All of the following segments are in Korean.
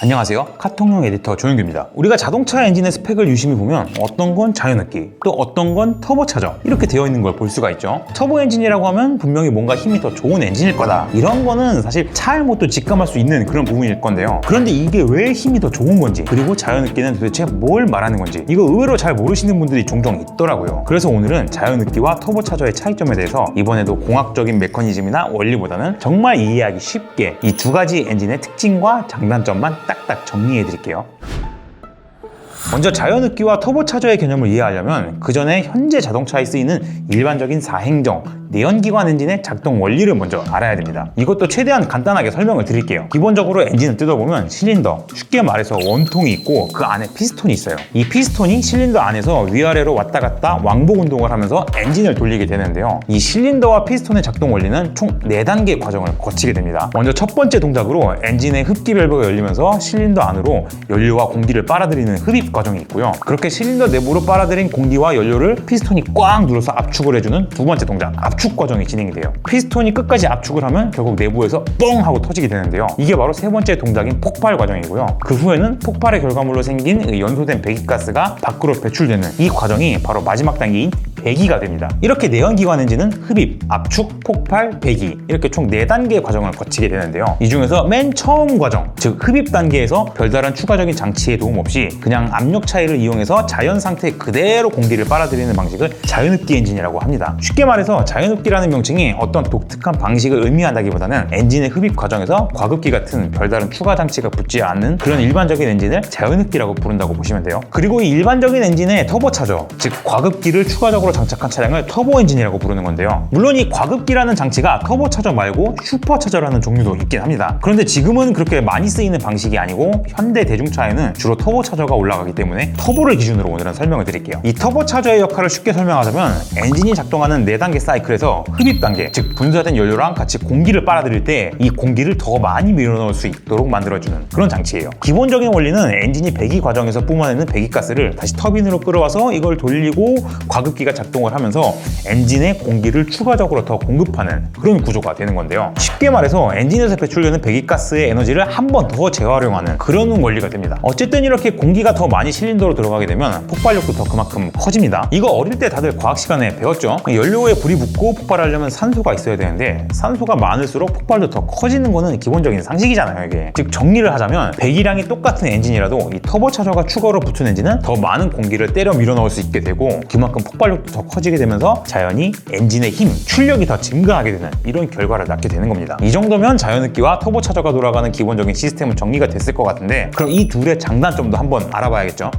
안녕하세요. 카톡용 에디터 조영규입니다. 우리가 자동차 엔진의 스펙을 유심히 보면 어떤 건 자연흡기, 또 어떤 건 터보차저 이렇게 되어 있는 걸 볼 수가 있죠. 터보 엔진이라고 하면 분명히 뭔가 힘이 더 좋은 엔진일 거다. 이런 거는 사실 차의 모두 직감할 수 있는 그런 부분일 건데요. 그런데 이게 왜 힘이 더 좋은 건지, 그리고 자연흡기는 도대체 뭘 말하는 건지 이거 의외로 잘 모르시는 분들이 종종 있더라고요. 그래서 오늘은 자연흡기와 터보차저의 차이점에 대해서 이번에도 공학적인 메커니즘이나 원리보다는 정말 이해하기 쉽게 이 두 가지 엔진의 특징과 장단점만 딱딱 정리해 드릴게요. 먼저 자연흡기와 터보차저의 개념을 이해하려면 그 전에 현재 자동차에 쓰이는 일반적인 사행정, 내연기관 엔진의 작동 원리를 먼저 알아야 됩니다. 이것도 최대한 간단하게 설명을 드릴게요. 기본적으로 엔진을 뜯어보면 실린더, 쉽게 말해서 원통이 있고 그 안에 피스톤이 있어요. 이 피스톤이 실린더 안에서 위아래로 왔다 갔다 왕복 운동을 하면서 엔진을 돌리게 되는데요. 이 실린더와 피스톤의 작동 원리는 총 4단계 과정을 거치게 됩니다. 먼저 첫 번째 동작으로 엔진의 흡기 밸브가 열리면서 실린더 안으로 연료와 공기를 빨아들이는 흡입 과정이 있고요. 그렇게 실린더 내부로 빨아들인 공기와 연료를 피스톤이 꽉 눌러서 압축을 해주는 두 번째 동작, 압축 과정이 진행이 돼요. 피스톤이 끝까지 압축을 하면 결국 내부에서 뻥 하고 터지게 되는데요. 이게 바로 세 번째 동작인 폭발 과정이고요. 그 후에는 폭발의 결과물로 생긴 연소된 배기가스가 밖으로 배출되는 이 과정이 바로 마지막 단계인 배기가 됩니다. 이렇게 내연기관 엔진은 흡입, 압축, 폭발, 배기 이렇게 총 4단계의 과정을 거치게 되는데요. 이 중에서 맨 처음 과정, 즉 흡입 단계에서 별다른 추가적인 장치의 도움 없이 그냥 압력 차이를 이용해서 자연 상태 그대로 공기를 빨아들이는 방식을 자연흡기 엔진이라고 합니다. 쉽게 말해서 자연흡기라는 명칭이 어떤 독특한 방식을 의미한다기보다는 엔진의 흡입 과정에서 과급기 같은 별다른 추가 장치가 붙지 않는 그런 일반적인 엔진을 자연흡기라고 부른다고 보시면 돼요. 그리고 이 일반적인 엔진의 터보차저, 즉 과급기를 추가적으로 장착한 차량을 터보 엔진이라고 부르는 건데요. 물론 이 과급기라는 장치가 터보차저 말고 슈퍼차저라는 종류도 있긴 합니다. 그런데 지금은 그렇게 많이 쓰이는 방식이 아니고 현대 대중차에는 주로 터보차저가 올라가기 때문에 터보를 기준으로 오늘은 설명을 드릴게요. 이 터보차저의 역할을 쉽게 설명하자면 엔진이 작동하는 4단계 사이클에서 흡입 단계, 즉 분사된 연료랑 같이 공기를 빨아들일 때 이 공기를 더 많이 밀어넣을 수 있도록 만들어주는 그런 장치예요. 기본적인 원리는 엔진이 배기 과정에서 뿜어내는 배기가스를 다시 터빈으로 끌어와서 이걸 돌리고 과급기가 작동을 하면서 엔진에 공기를 추가적으로 더 공급하는 그런 구조가 되는 건데요. 쉽게 말해서 엔진에서 배출되는 배기가스의 에너지를 한 번 더 재활용하는 그런 원리가 됩니다. 어쨌든 이렇게 공기가 더 많이 실린더로 들어가게 되면 폭발력도 더 그만큼 커집니다. 이거 어릴 때 다들 과학 시간에 배웠죠? 연료에 불이 붙고 폭발하려면 산소가 있어야 되는데 산소가 많을수록 폭발도 더 커지는 거는 기본적인 상식이잖아요, 이게. 즉 정리를 하자면 배기량이 똑같은 엔진이라도 이 터보차저가 추가로 붙은 엔진은 더 많은 공기를 때려 밀어넣을 수 있게 되고 그만큼 폭발력도 더 커지게 되면서 자연히 엔진의 힘, 출력이 더 증가하게 되는 이런 결과를 낳게 되는 겁니다. 이 정도면 자연흡기와 터보차저가 돌아가는 기본적인 시스템은 정리가 됐을 것 같은데 그럼 이 둘의 장단점도 한번 알아봐야겠죠?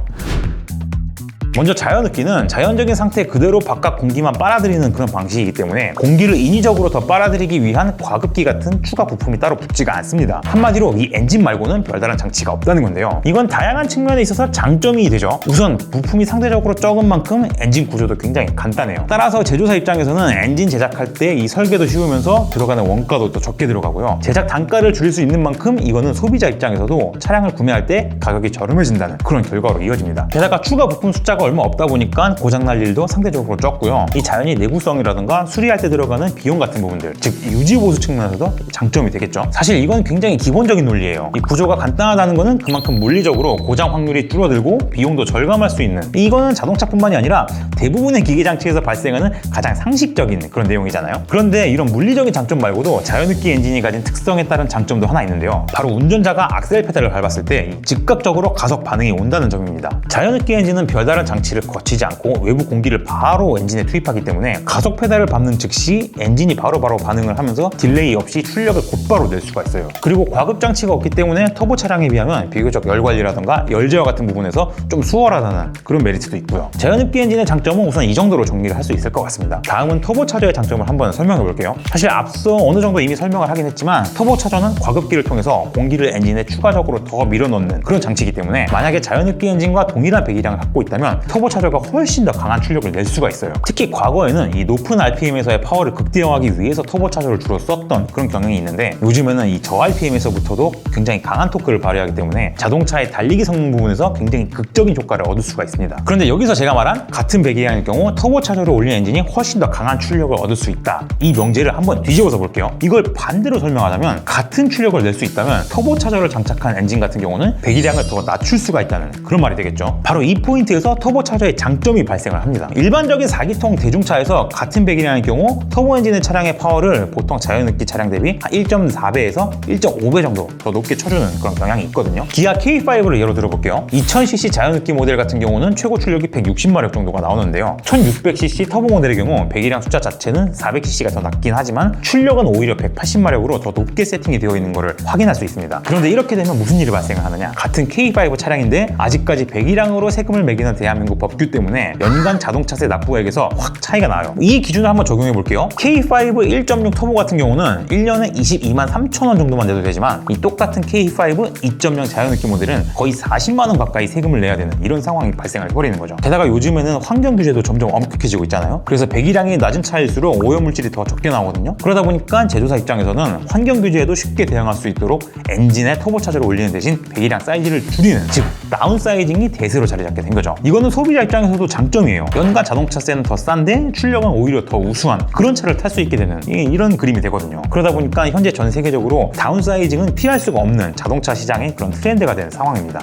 먼저 자연흡기는 자연적인 상태 그대로 바깥 공기만 빨아들이는 그런 방식이기 때문에 공기를 인위적으로 더 빨아들이기 위한 과급기 같은 추가 부품이 따로 붙지가 않습니다. 한마디로 이 엔진 말고는 별다른 장치가 없다는 건데요. 이건 다양한 측면에 있어서 장점이 되죠. 우선 부품이 상대적으로 적은 만큼 엔진 구조도 굉장히 간단해요. 따라서 제조사 입장에서는 엔진 제작할 때 이 설계도 쉬우면서 들어가는 원가도 더 적게 들어가고요. 제작 단가를 줄일 수 있는 만큼 이거는 소비자 입장에서도 차량을 구매할 때 가격이 저렴해진다는 그런 결과로 이어집니다. 게다가 추가 부품 숫자가 얼마 없다 보니까 고장날 일도 상대적으로 적고요. 이 자연히 내구성이라든가 수리할 때 들어가는 비용 같은 부분들, 즉 유지보수 측면에서도 장점이 되겠죠. 사실 이건 굉장히 기본적인 논리예요. 이 구조가 간단하다는 거는 그만큼 물리적으로 고장 확률이 줄어들고 비용도 절감할 수 있는, 이거는 자동차뿐만이 아니라 대부분의 기계장치에서 발생하는 가장 상식적인 그런 내용이잖아요. 그런데 이런 물리적인 장점 말고도 자연흡기 엔진이 가진 특성에 따른 장점도 하나 있는데요. 바로 운전자가 악셀 페달을 밟았을 때 즉각적으로 가속 반응이 온다는 점입니다. 자연흡기 엔진은 별다른 장치를 거치지 않고 외부 공기를 바로 엔진에 투입하기 때문에 가속 페달을 밟는 즉시 엔진이 바로바로 반응을 하면서 딜레이 없이 출력을 곧바로 낼 수가 있어요. 그리고 과급 장치가 없기 때문에 터보 차량에 비하면 비교적 열 관리라든가 열 제어 같은 부분에서 좀 수월하다는 그런 메리트도 있고요. 자연흡기 엔진의 장점은 우선 이 정도로 정리를 할 수 있을 것 같습니다. 다음은 터보차저의 장점을 한번 설명해 볼게요. 사실 앞서 어느 정도 이미 설명을 하긴 했지만 터보차저는 과급기를 통해서 공기를 엔진에 추가적으로 더 밀어넣는 그런 장치이기 때문에 만약에 자연흡기 엔진과 동일한 배기량을 갖고 있다면 터보차저가 훨씬 더 강한 출력을 낼 수가 있어요. 특히 과거에는 이 높은 RPM에서의 파워를 극대화하기 위해서 터보차저를 주로 썼던 그런 경향이 있는데 요즘에는 이 저 RPM에서부터도 굉장히 강한 토크를 발휘하기 때문에 자동차의 달리기 성능 부분에서 굉장히 극적인 효과를 얻을 수가 있습니다. 그런데 여기서 제가 말한 같은 배기량일 경우 터보차저를 올린 엔진이 훨씬 더 강한 출력을 얻을 수 있다. 이 명제를 한번 뒤집어서 볼게요. 이걸 반대로 설명하자면 같은 출력을 낼 수 있다면 터보차저를 장착한 엔진 같은 경우는 배기량을 더 낮출 수가 있다는 그런 말이 되겠죠. 바로 이 포인트에서 터보차저의 장점이 발생을 합니다. 일반적인 4기통 대중차에서 같은 배기량의 경우 터보 엔진의 차량의 파워를 보통 자연흡기 차량 대비 1.4배에서 1.5배 정도 더 높게 쳐주는 그런 경향이 있거든요. 기아 K5를 예로 들어볼게요. 2000cc 자연흡기 모델 같은 경우는 최고 출력이 160마력 정도가 나오는데요. 1600cc 터보 모델의 경우 배기량 숫자 자체는 400cc가 더 낮긴 하지만 출력은 오히려 180마력으로 더 높게 세팅이 되어 있는 것을 확인할 수 있습니다. 그런데 이렇게 되면 무슨 일이 발생을 하느냐? 같은 K5 차량인데 아직까지 배기량으로 세금을 매기는 대한민국 법규 때문에 연간 자동차세 납부액에서 확 차이가 나요. 이 기준을 한번 적용해 볼게요. K5 1.6 터보 같은 경우는 1년에 22만 3천 원 정도만 내도 되지만 이 똑같은 K5 2.0 자연흡기 모델은 거의 40만 원 가까이 세금을 내야 되는 이런 상황이 발생을 해버리는 거죠. 게다가 요즘에는 환경 규제도 점점 엄격해지고 있잖아요. 그래서 배기량이 낮은 차일수록 오염물질이 더 적게 나오거든요. 그러다 보니까 제조사 입장에서는 환경 규제에도 쉽게 대응할 수 있도록 엔진에 터보차저를 올리는 대신 배기량 사이즈를 줄이는, 즉 다운사이징이 대세로 자리 잡게 된 거죠. 이거는 소비자 입장에서도 장점이에요. 연간 자동차세는 더 싼데 출력은 오히려 더 우수한 그런 차를 탈 수 있게 되는 이런 그림이 되거든요. 그러다 보니까 현재 전 세계적으로 다운사이징은 피할 수가 없는 자동차 시장의 그런 트렌드가 된 상황입니다.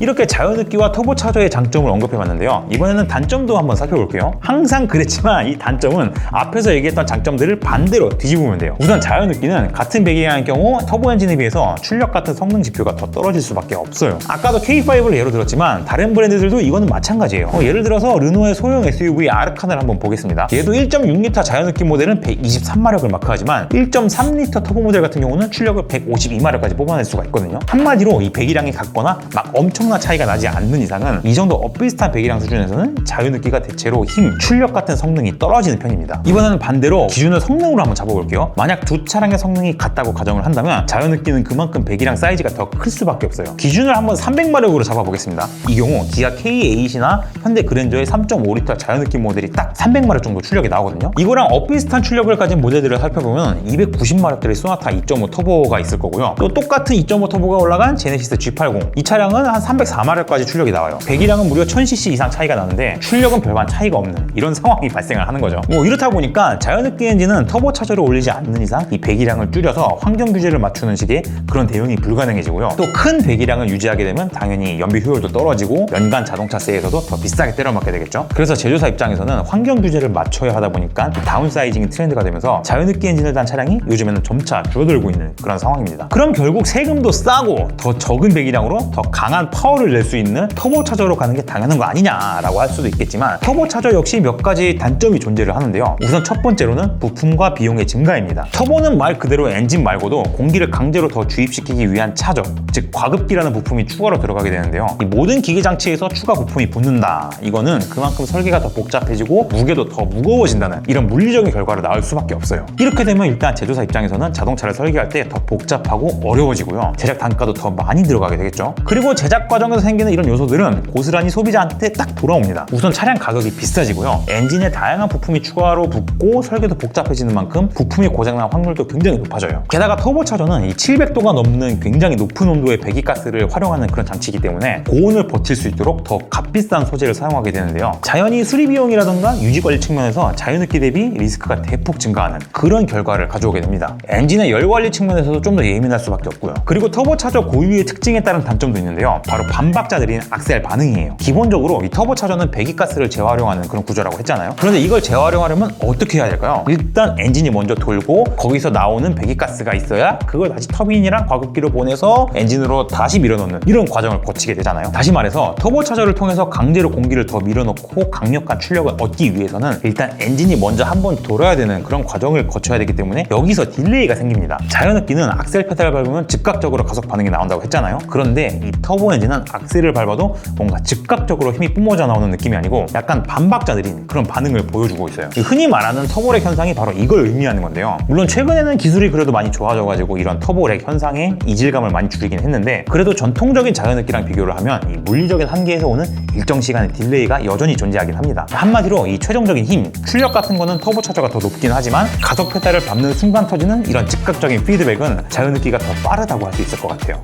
이렇게 자연흡기와 터보차저의 장점을 언급해봤는데요. 이번에는 단점도 한번 살펴볼게요. 항상 그랬지만 이 단점은 앞에서 얘기했던 장점들을 반대로 뒤집으면 돼요. 우선 자연흡기는 같은 배기량의 경우 터보 엔진에 비해서 출력 같은 성능 지표가 더 떨어질 수밖에 없어요. 아까도 K5를 예로 들었지만 다른 브랜드들도 이거는 마찬가지예요. 예를 들어서 르노의 소형 SUV 아르칸을 한번 보겠습니다. 얘도 1.6L 자연흡기 모델은 123마력을 마크하지만 1.3L 터보 모델 같은 경우는 출력을 152마력까지 뽑아낼 수가 있거든요. 한마디로 이 배기량이 같거나 막 엄청 차이가 나지 않는 이상은 이 정도 엇비슷한 배기량 수준에서는 자연흡기가 대체로 힘, 출력 같은 성능이 떨어지는 편입니다. 이번에는 반대로 기준을 성능으로 한번 잡아볼게요. 만약 두 차량의 성능이 같다고 가정을 한다면 자연흡기는 그만큼 배기량 사이즈가 더 클 수밖에 없어요. 기준을 한번 300마력으로 잡아보겠습니다. 이 경우 기아 K8이나 현대 그랜저의 3.5L 자연흡기 모델이 딱 300마력 정도 출력이 나오거든요. 이거랑 엇비슷한 출력을 가진 모델들을 살펴보면 290마력짜리 소나타 2.5 터보가 있을 거고요. 또 똑같은 2.5 터보가 올라간 제네시스 G80, 이 차량은 한 304마력까지 출력이 나와요. 배기량은 무려 1000cc 이상 차이가 나는데 출력은 별반 차이가 없는 이런 상황이 발생을 하는 거죠. 이렇다 보니까 자연흡기 엔진은 터보차저를 올리지 않는 이상 이 배기량을 줄여서 환경 규제를 맞추는 식의 그런 대응이 불가능해지고요. 또 큰 배기량을 유지하게 되면 당연히 연비 효율도 떨어지고 연간 자동차세에서도 더 비싸게 때려맞게 되겠죠. 그래서 제조사 입장에서는 환경 규제를 맞춰야 하다 보니까 다운사이징이 트렌드가 되면서 자연흡기 엔진을 단 차량이 요즘에는 점차 줄어들고 있는 그런 상황입니다. 그럼 결국 세금도 싸고 더 적은 배기량으로 더 강한 파워를 낼 수 있는 터보차저로 가는 게 당연한 거 아니냐라고 할 수도 있겠지만 터보차저 역시 몇 가지 단점이 존재를 하는데요. 우선 첫 번째로는 부품과 비용의 증가입니다. 터보는 말 그대로 엔진 말고도 공기를 강제로 더 주입시키기 위한 차저, 즉 과급기라는 부품이 추가로 들어가게 되는데요. 이 모든 기계 장치에서 추가 부품이 붙는다. 이거는 그만큼 설계가 더 복잡해지고 무게도 더 무거워진다는 이런 물리적인 결과를 낳을 수밖에 없어요. 이렇게 되면 일단 제조사 입장에서는 자동차를 설계할 때 더 복잡하고 어려워지고요. 제작 단가도 더 많이 들어가게 되겠죠. 그리고 제작 과정에서 생기는 이런 요소들은 고스란히 소비자한테 딱 돌아옵니다. 우선 차량 가격이 비싸지고요. 엔진에 다양한 부품이 추가로 붙고 설계도 복잡해지는 만큼 부품이 고장날 확률도 굉장히 높아져요. 게다가 터보차저는 이 700도가 넘는 굉장히 높은 온도의 배기가스를 활용하는 그런 장치이기 때문에 고온을 버틸 수 있도록 더 값비싼 소재를 사용하게 되는데요. 자연히 수리 비용이라던가 유지 관리 측면에서 자연흡기 대비 리스크가 대폭 증가하는 그런 결과를 가져오게 됩니다. 엔진의 열 관리 측면에서도 좀 더 예민할 수밖에 없고요. 그리고 터보차저 고유의 특징에 따른 단점도 있는데요. 바로 반박자 느린 악셀 반응이에요. 기본적으로 이 터보차저는 배기가스를 재활용하는 그런 구조라고 했잖아요. 그런데 이걸 재활용하려면 어떻게 해야 될까요? 일단 엔진이 먼저 돌고 거기서 나오는 배기가스가 있어야 그걸 다시 터빈이랑 과급기로 보내서 엔진으로 다시 밀어넣는 이런 과정을 거치게 되잖아요. 다시 말해서 터보차저를 통해서 강제로 공기를 더 밀어넣고 강력한 출력을 얻기 위해서는 일단 엔진이 먼저 한번 돌아야 되는 그런 과정을 거쳐야 되기 때문에 여기서 딜레이가 생깁니다. 자연흡기는 악셀 페달을 밟으면 즉각적으로 가속 반응이 나온다고 했잖아요. 그런데 이 터보 엔진은 얘는 악셀을 밟아도 뭔가 즉각적으로 힘이 뿜어져 나오는 느낌이 아니고 약간 반박자 느린 그런 반응을 보여주고 있어요. 흔히 말하는 터보렉 현상이 바로 이걸 의미하는 건데요. 물론 최근에는 기술이 그래도 많이 좋아져가지고 이런 터보렉 현상의 이질감을 많이 줄이긴 했는데, 그래도 전통적인 자연흡기랑 비교를 하면 이 물리적인 한계에서 오는 일정 시간의 딜레이가 여전히 존재하긴 합니다. 한마디로 이 최종적인 힘, 출력 같은 거는 터보차저가 더 높긴 하지만 가속 페달을 밟는 순간 터지는 이런 즉각적인 피드백은 자연흡기가 더 빠르다고 할 수 있을 것 같아요.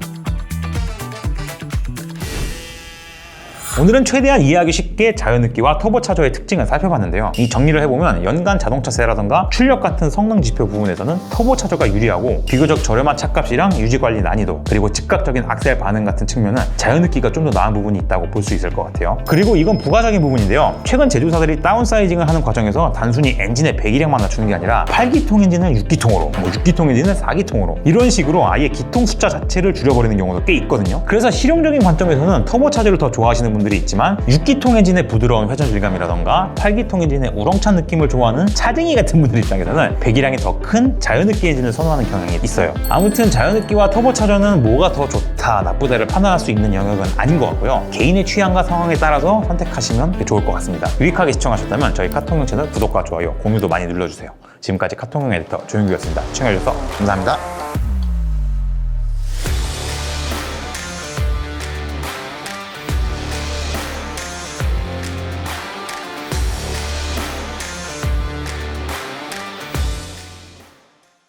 오늘은 최대한 이해하기 쉽게 자연흡기와 터보차저의 특징을 살펴봤는데요. 이 정리를 해보면 연간 자동차세라던가 출력 같은 성능 지표 부분에서는 터보차저가 유리하고, 비교적 저렴한 차값이랑 유지관리 난이도, 그리고 즉각적인 악셀 반응 같은 측면은 자연흡기가 좀 더 나은 부분이 있다고 볼 수 있을 것 같아요. 그리고 이건 부가적인 부분인데요. 최근 제조사들이 다운사이징을 하는 과정에서 단순히 엔진의 배기량만 낮추는 게 아니라 8기통 엔진을 6기통으로, 6기통 엔진을 4기통으로 이런 식으로 아예 기통 숫자 자체를 줄여버리는 경우도 꽤 있거든요. 그래서 실용적인 관점에서는 터보차저를 더 좋아하시는 분들이 있지만 6기통 엔진의 부드러운 회전 질감이라던가 8기통 엔진의 우렁찬 느낌을 좋아하는 차등이 같은 분들 입장에서는 배기량이 더 큰 자연흡기 엔진을 선호하는 경향이 있어요. 아무튼 자연흡기와 터보차저는 뭐가 더 좋다 나쁘다를 판단할 수 있는 영역은 아닌 것 같고요. 개인의 취향과 상황에 따라서 선택하시면 좋을 것 같습니다. 유익하게 시청하셨다면 저희 카통형 채널 구독과 좋아요, 공유도 많이 눌러주세요. 지금까지 카통형 에디터 조윤규였습니다. 시청해주셔서 감사합니다.